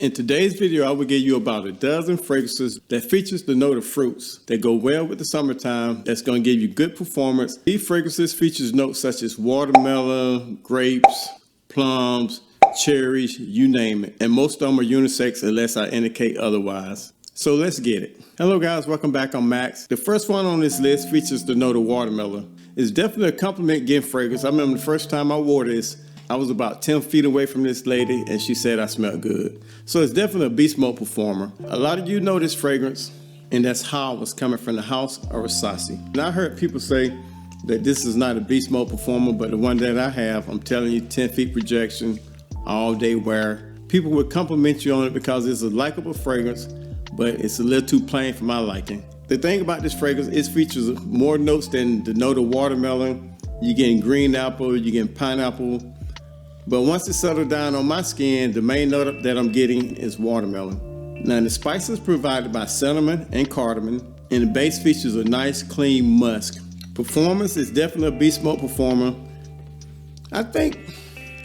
In today's video, I will give you about a dozen fragrances that features the note of fruits that go well with the summertime that's going to give you good performance. These fragrances features notes such as watermelon, grapes, plums, cherries, you name it. And most of them are unisex unless I indicate otherwise. So let's get it. Hello guys, welcome back. I'm Max. The first one on this list features the note of watermelon. It's definitely a compliment getting fragrance. I remember the first time I wore this, I was about 10 feet away from this lady and she said I smelled good. So it's definitely a beast mode performer. A lot of you know this fragrance, and that's how it was coming from the house of Versace. And I heard people say that this is not a beast mode performer, but the one that I have, I'm telling you, 10 feet projection, all day wear. People would compliment you on it because it's a likable fragrance, but it's a little too plain for my liking. The thing about this fragrance, it features more notes than the note of watermelon. You're getting green apple, you're getting pineapple. But once it settled down on my skin, the main note that I'm getting is watermelon. Now the spices provided by cinnamon and cardamom, and the base features a nice clean musk. Performance is definitely a beast mode performer. I think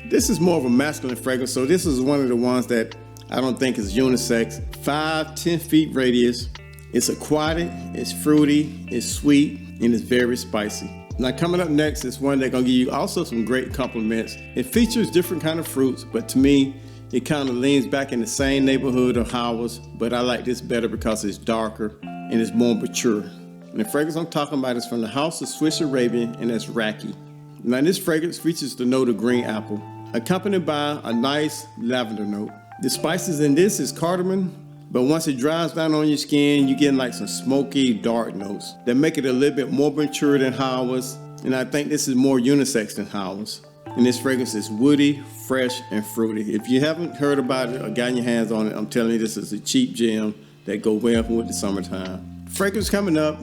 this is more of a masculine fragrance, so this is one of the ones that I don't think is unisex. 5-10 feet radius. It's aquatic, it's fruity, it's sweet, and it's very spicy. Now coming up next is one that's gonna give you also some great compliments. It features different kind of fruits, but to me, it kind of leans back in the same neighborhood of Howard's, but I like this better because it's darker and it's more mature. And the fragrance I'm talking about is from the house of Swiss Arabian, and that's Raki. Now this fragrance features the note of green apple, accompanied by a nice lavender note. The spices in this is cardamom, but once it dries down on your skin, you get like some smoky, dark notes that make it a little bit more mature than Howard's. And I think this is more unisex than Howard's. And this fragrance is woody, fresh, and fruity. If you haven't heard about it or gotten your hands on it, I'm telling you this is a cheap gem that go well with the summertime. Fragrance coming up,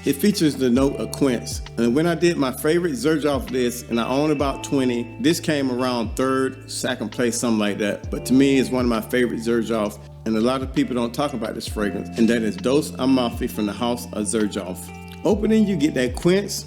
it features the note of quince. And when I did my favorite Xerjoff list, and I own about 20, this came around third, second place, something like that. But to me, it's one of my favorite Xerjoff. And a lot of people don't talk about this fragrance, and that is Dos Amalfi from the house of Xerjoff. Opening, you get that quince,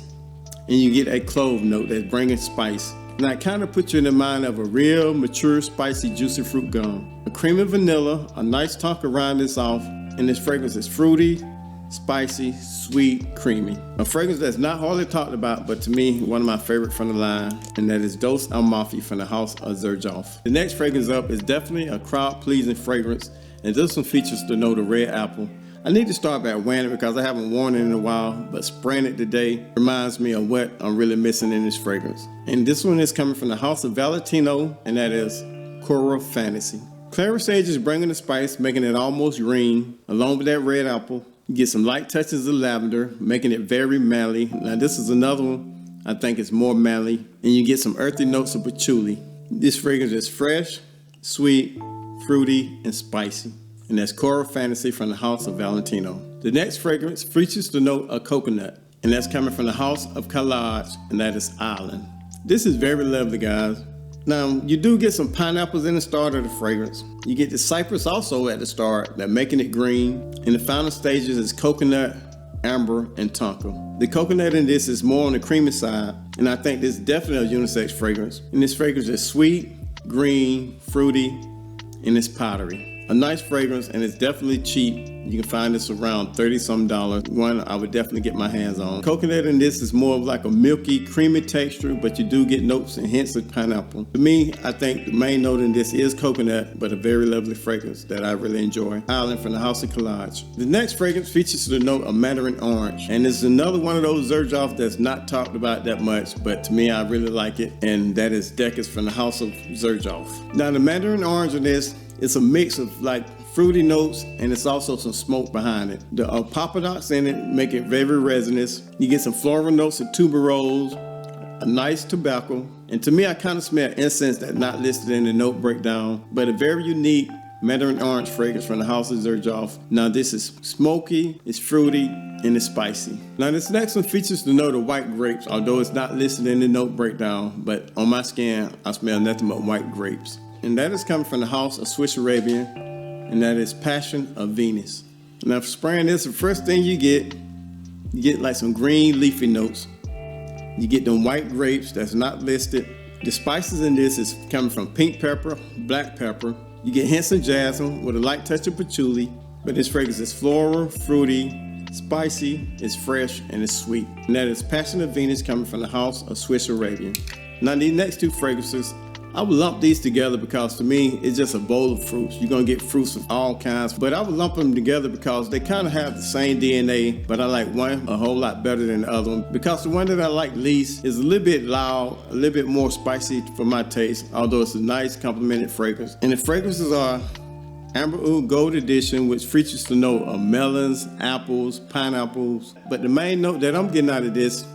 and you get a clove note that's bringing spice. And I kind of put you in the mind of a real mature, spicy, juicy fruit gum. A cream of vanilla, a nice tongue around this off, and this fragrance is fruity, spicy, sweet, creamy. A fragrance that's not hardly talked about, but to me, one of my favorite from the line, and that is Dos Amalfi from the house of Xerjoff. The next fragrance up is definitely a crowd-pleasing fragrance, and this one features the note of red apple. I need to start back wearing it because I haven't worn it in a while, but spraying it today reminds me of what I'm really missing in this fragrance. And this one is coming from the house of Valentino, and that is Coral Fantasy. Clary sage is bringing the spice, making it almost green, along with that red apple. You get some light touches of lavender, making it very manly. Now this is another one I think is more manly, and you get some earthy notes of patchouli. This fragrance is fresh, sweet, fruity, and spicy. And that's Coral Fantasy from the house of Valentino. The next fragrance features the note of coconut, and that's coming from the house of Kalaj, and that is Island. This is very lovely, guys. Now, you do get some pineapples in the start of the fragrance. You get the cypress also at the start, that making it green. In the final stages is coconut, amber, and tonka. The coconut in this is more on the creamy side, and I think this is definitely a unisex fragrance. And this fragrance is sweet, green, fruity, and it's powdery. A nice fragrance, and it's definitely cheap. You can find this around $30-some. One I would definitely get my hands on. Coconut in this is more of like a milky, creamy texture, but you do get notes and hints of pineapple. To me, I think the main note in this is coconut, but a very lovely fragrance that I really enjoy. Island from the house of Collage. The next fragrance features the note of mandarin orange, and this is another one of those Xerjoff that's not talked about that much, but to me, I really like it, and that is Decus from the house of Xerjoff. Now, the mandarin orange in this, it's a mix of like fruity notes, and it's also some smoke behind it. The papadocs in it make it very resinous. You get some floral notes of tuberose, a nice tobacco, and to me I kind of smell incense that's not listed in the note breakdown, but a very unique mandarin orange fragrance from the house of Xerjoff. Now this is smoky, it's fruity, and it's spicy. Now this next one features the note of white grapes, although it's not listed in the note breakdown, but on my skin I smell nothing but white grapes. And that is coming from the house of Swiss Arabian, and that is Passion of Venus. Now for spraying this, the first thing you get like some green leafy notes. You get them white grapes that's not listed. The spices in this is coming from pink pepper, black pepper, You get hints of jasmine with a light touch of patchouli, but this fragrance is floral, fruity, spicy, it's fresh, and it's sweet. And that is Passion of Venus coming from the house of Swiss Arabian. Now these next two fragrances, I would lump these together because to me, it's just a bowl of fruits. You're gonna get fruits of all kinds, but I would lump them together because they kind of have the same DNA, but I like one a whole lot better than the other one because the one that I like least is a little bit loud, a little bit more spicy for my taste, although it's a nice complemented fragrance. And the fragrances are Amber Oud Gold Edition, which features the note of melons, apples, pineapples, but the main note that I'm getting out of this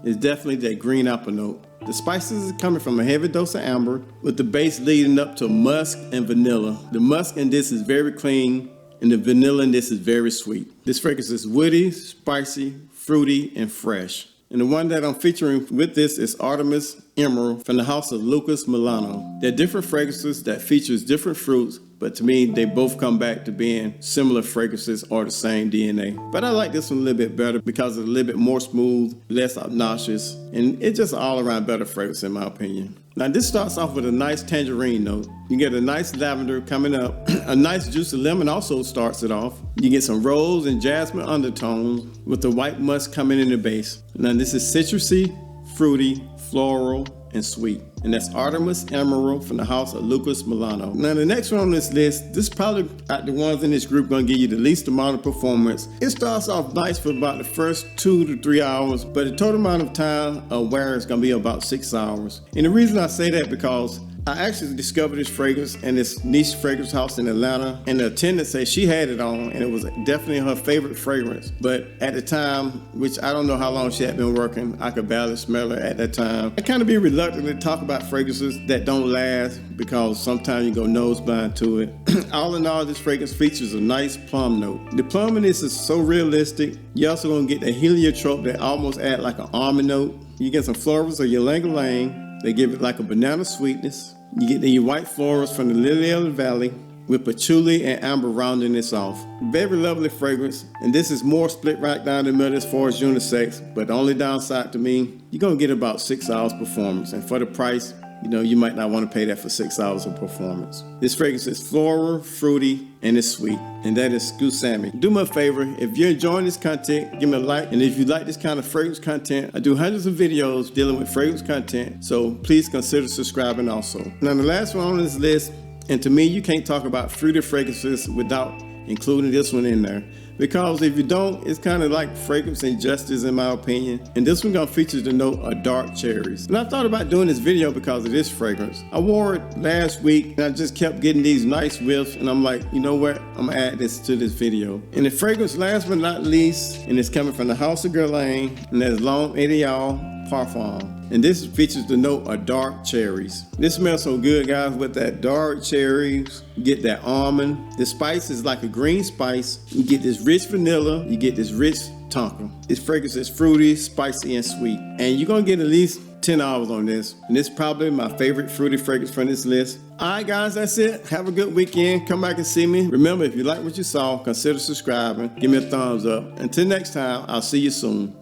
is definitely that green apple note. The spices are coming from a heavy dose of amber with the base leading up to musk and vanilla. The musk in this is very clean and the vanilla in this is very sweet. This fragrance is woody, spicy, fruity, and fresh. And the one that I'm featuring with this is Artemis Emerald from the house of Lucas Milano. They're different fragrances that features different fruits, but to me, they both come back to being similar fragrances or the same DNA. But I like this one a little bit better because it's a little bit more smooth, less obnoxious, and it's just an all-around better fragrance in my opinion. Now this starts off with a nice tangerine note. You get a nice lavender coming up. A nice juicy lemon also starts it off. You get some rose and jasmine undertones with the white musk coming in the base. Now this is citrusy, fruity, floral, and sweet. And that's Artemis Emerald from the house of Lucas Milano. Now the next one on this list, this is probably out the ones in this group gonna give you the least amount of performance. It starts off nice for about the first 2 to 3 hours, but the total amount of time of wear is gonna be about 6 hours. And the reason I say that because I actually discovered this fragrance in this niche fragrance house in Atlanta, and the attendant said she had it on and it was definitely her favorite fragrance. But at the time, which I don't know how long she had been working, I could barely smell her at that time. I kind of be reluctant to talk about fragrances that don't last because sometimes you go nose blind to it. All in all, this fragrance features a nice plum note. The plum in this is so realistic. You're also gonna get the heliotrope that almost add like an almond note. You get some florals of ylang ylang. They give it like a banana sweetness. You get the white florals from the lily of the valley with patchouli and amber rounding this off. Very lovely fragrance, and this is more split right down the middle as far as unisex, but the only downside to me, you're gonna get about 6 hours performance, and for the price, you might not want to pay that for 6 hours of performance. This fragrance is floral, fruity, and it's sweet. And that is Skusami. Do me a favor, if you're enjoying this content, give me a like. And if you like this kind of fragrance content, I do hundreds of videos dealing with fragrance content. So please consider subscribing also. Now the last one on this list, and to me, you can't talk about fruity fragrances without including this one in there. Because if you don't, it's kind of like fragrance injustice in my opinion. And this one gonna feature the note of dark cherries. And I thought about doing this video because of this fragrance. I wore it last week and I just kept getting these nice whiffs and I'm like, you know what? I'm gonna add this to this video. And the fragrance last but not least, and it's coming from the house of Guerlain, and that's L'Homme Ideal Parfum. And this features the note of dark cherries. This smells so good, guys, with that dark cherries. You get that almond. The spice is like a green spice. You get this rich vanilla. You get this rich tonka. This fragrance is fruity, spicy, and sweet. And you're gonna get at least 10 hours on this. And this is probably my favorite fruity fragrance from this list. All right, guys, that's it. Have a good weekend. Come back and see me. Remember, if you like what you saw, consider subscribing. Give me a thumbs up. Until next time, I'll see you soon.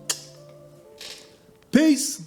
Peace.